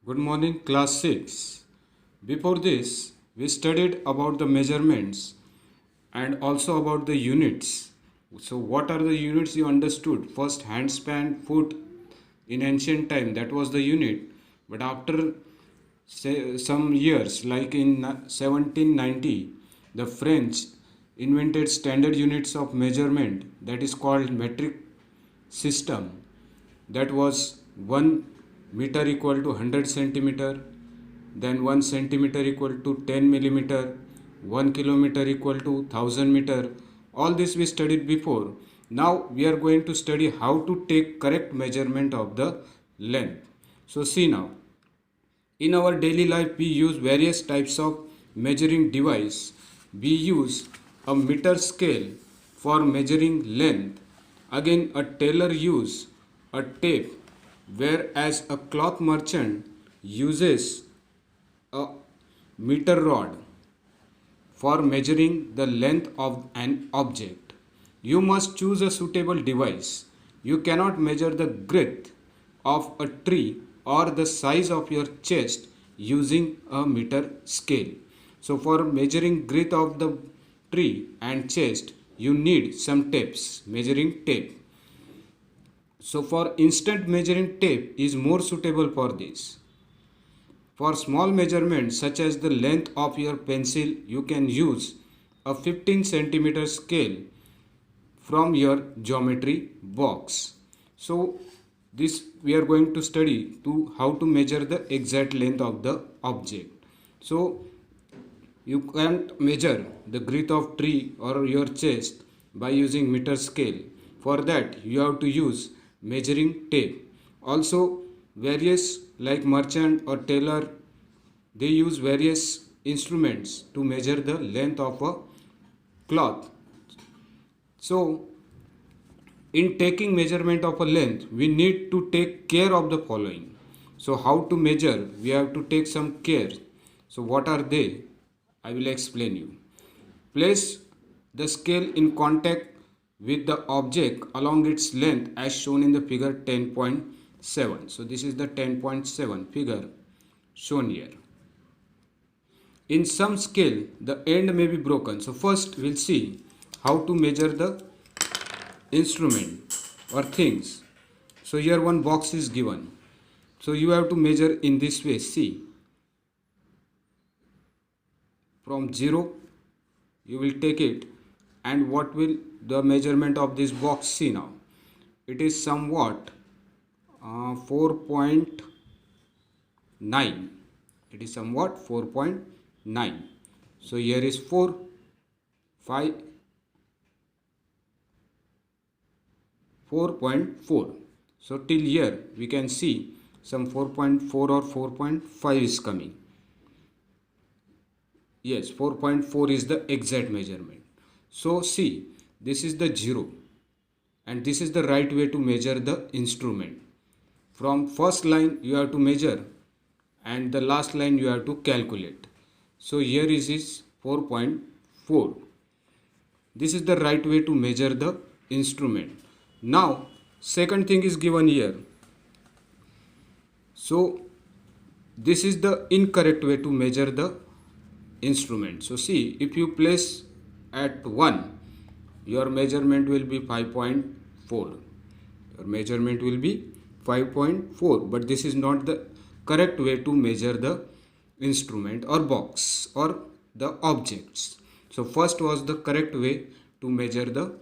Good morning, class 6. Before this, we studied about the measurements and also about the units. So, what are the units you understood? First, handspan, foot in ancient time, that was the unit. But after some years, like in 1790, the French invented standard units of measurement that is called metric system. That was 1 meter equal to 100 centimeter, then 1 centimeter equal to 10 millimeter, 1 kilometer equal to 1000 meter. All this we studied before. Now we are going to study how to take correct measurement of the length. So see now, in our daily life we use various types of measuring device. We use a meter scale for measuring length. Again, a tailor use a tape, whereas a cloth merchant uses a meter rod for measuring the length of an object. You must choose a suitable device. You cannot measure the width of a tree or the size of your chest using a meter scale. So for measuring width of the tree and chest, you need some tapes, measuring tape. So for instant measuring tape is more suitable for this. For small measurements such as the length of your pencil, you can use a 15 centimeter scale from your geometry box. So this we are going to study to how to measure the exact length of the object. So you can't measure the width of tree or your chest by using meter scale. For that you have to use measuring tape. Also various like merchant or tailor, they use various instruments to measure the length of a cloth. So in taking measurement of a length, we need to take care of the following. So how to measure? We have to take some care. So what are they? I will explain you. Place the scale in contact with the object along its length as shown in the figure 10.7. So this is the 10.7 figure shown here. In some scale, the end may be broken. So first we'll see how to measure the instrument or things. So here one box is given. So you have to measure in this way. See, from 0 you will take it, and what will the measurement of this box? See now, it is somewhat 4.9. It is somewhat 4.9. So here is 4, 5, 4.4. So till here we can see some 4.4 or 4.5 is coming. Yes, 4.4 is the exact measurement. So see, this is the 0 and this is the right way to measure the instrument. From first line you have to measure and the last line you have to calculate. So here is 4.4. This is the right way to measure the instrument. Now second thing is given here. So this is the incorrect way to measure the instrument. So see, if you place at 1, your measurement will be 5.4. Your measurement will be 5.4, but this is not the correct way to measure the instrument or box or the objects. So first was the correct way to measure the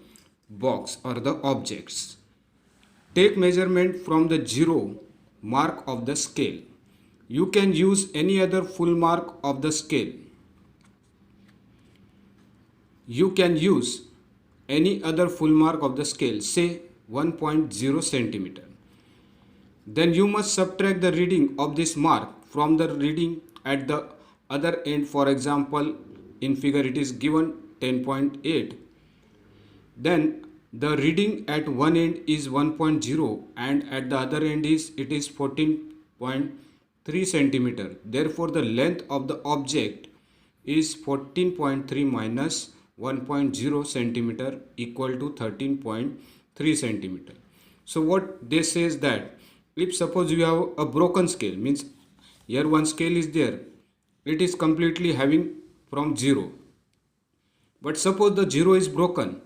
box or the objects. Take measurement from the 0 mark of the scale. You can use any other full mark of the scale. You can use any other full mark of the scale, say 1.0 centimeter. Then you must subtract the reading of this mark from the reading at the other end. For example, in figure it is given 10.8. Then the reading at one end is 1.0 and at the other end it is 14.3 centimeter. Therefore the length of the object is 14.3 minus 1.0 centimeter equal to 13.3 centimeter. So what they say is that if suppose you have a broken scale, means Here one scale is there. It is completely having from 0. But suppose the 0 is broken.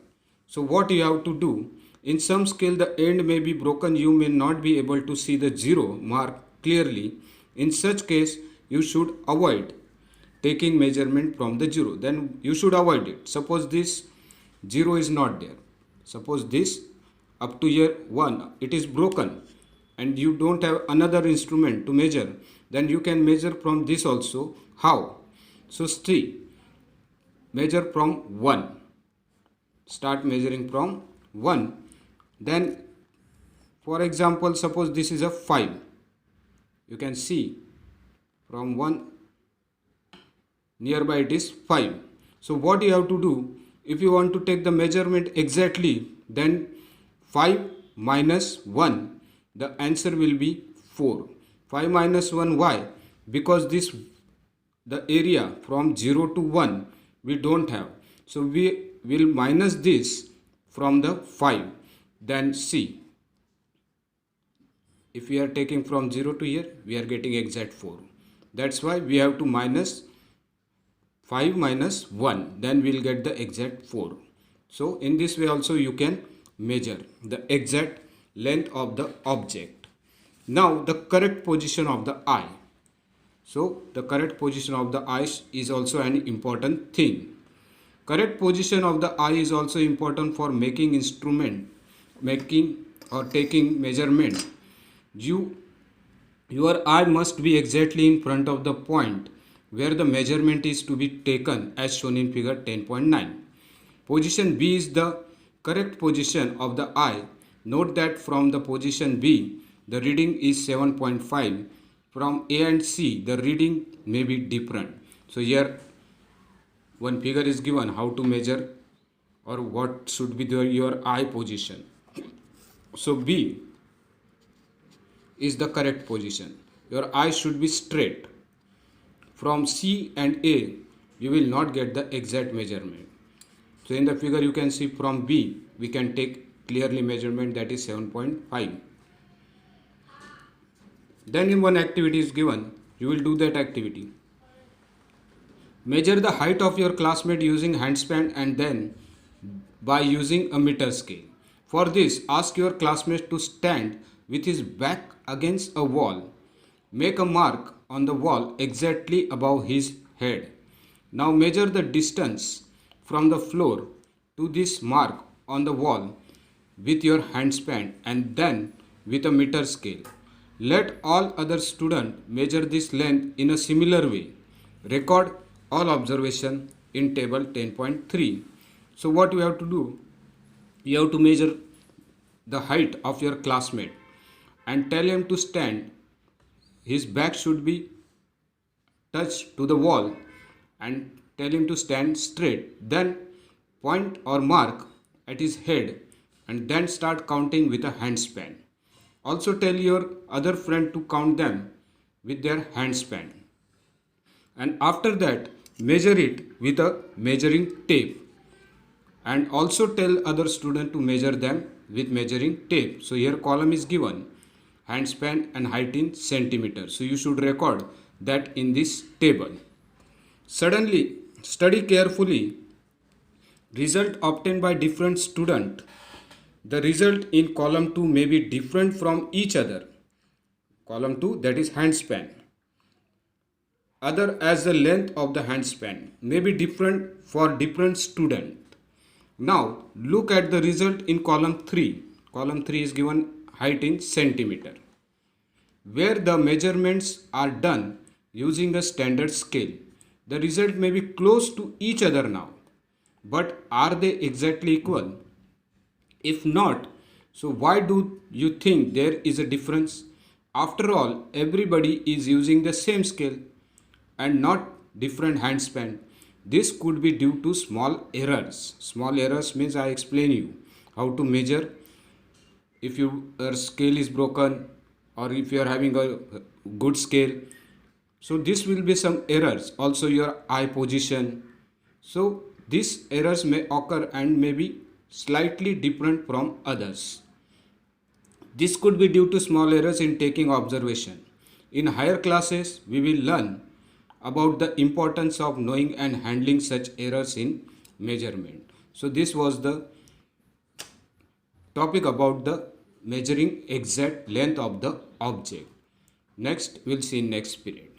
So what you have to do? In some scale the end may be broken. You may not be able to see the 0 mark clearly. In such case you should avoid taking measurement from the 0. Then you should avoid it. Suppose this 0 is not there. Suppose this up to here 1 it is broken and you don't have another instrument to measure. Then you can measure from this also. How? So see, measure from 1. Start measuring from 1. Then for example, suppose this is a 5. You can see from 1 nearby it is 5. So what you have to do, if you want to take the measurement exactly, then 5 minus 1, the answer will be 4. 5 minus 1, why? Because this the area from 0 to 1 we don't have. So we will minus this from the 5. Then see, if we are taking from 0 to here, we are getting exact 4. That's why we have to minus 5 minus 1. Then we will get the exact 4. So in this way also you can measure the exact length of the object. Now the correct position of the eye. So the correct position of the eye is also an important thing. Correct position of the eye is also important for making or taking measurement. Your eye must be exactly in front of the point where the measurement is to be taken, as shown in figure 10.9. Position B is the correct position of the eye. Note that from the position B, the reading is 7.5. From A and C, the reading may be different. So here one figure is given how to measure or what should be your eye position. So B is the correct position. Your eye should be straight. From C and A, you will not get the exact measurement. So in the figure you can see from B, we can take clearly measurement, that is 7.5. Then in one activity is given, you will do that activity. Measure the height of your classmate using handspan and then by using a meter scale. For this, ask your classmate to stand with his back against a wall. Make a mark on the wall exactly above his head. Now measure the distance from the floor to this mark on the wall with your handspan and then with a meter scale. Let all other students measure this length in a similar way. Record all observation in table 10.3. So what you have to do, you have to measure the height of your classmate and tell him to stand. His back should be touched to the wall and tell him to stand straight. Then point or mark at his head and then start counting with a handspan. Also tell your other friend to count them with their handspan. And after that, measure it with a measuring tape. And also tell other student to measure them with measuring tape. So here column is given, handspan and height in centimeters. So you should record that in this table. Suddenly, study carefully result obtained by different student. The result in column 2 may be different from each other. Column 2, that is handspan. Other as the length of the handspan may be different for different student. Now look at the result in column 3. Column 3 is given height in centimeter, where the measurements are done using a standard scale. The result may be close to each other now, but are they exactly equal? If not, so why do you think there is a difference? After all, everybody is using the same scale and not different handspan. This could be due to small errors. Small errors means I explain you how to measure if your scale is broken or if you are having a good scale. So this will be some errors. Also your eye position. So these errors may occur and may be slightly different from others. This could be due to small errors in taking observation. In higher classes, we will learn about the importance of knowing and handling such errors in measurement. So this was the topic about the measuring exact length of the object. Next, we'll see in next period.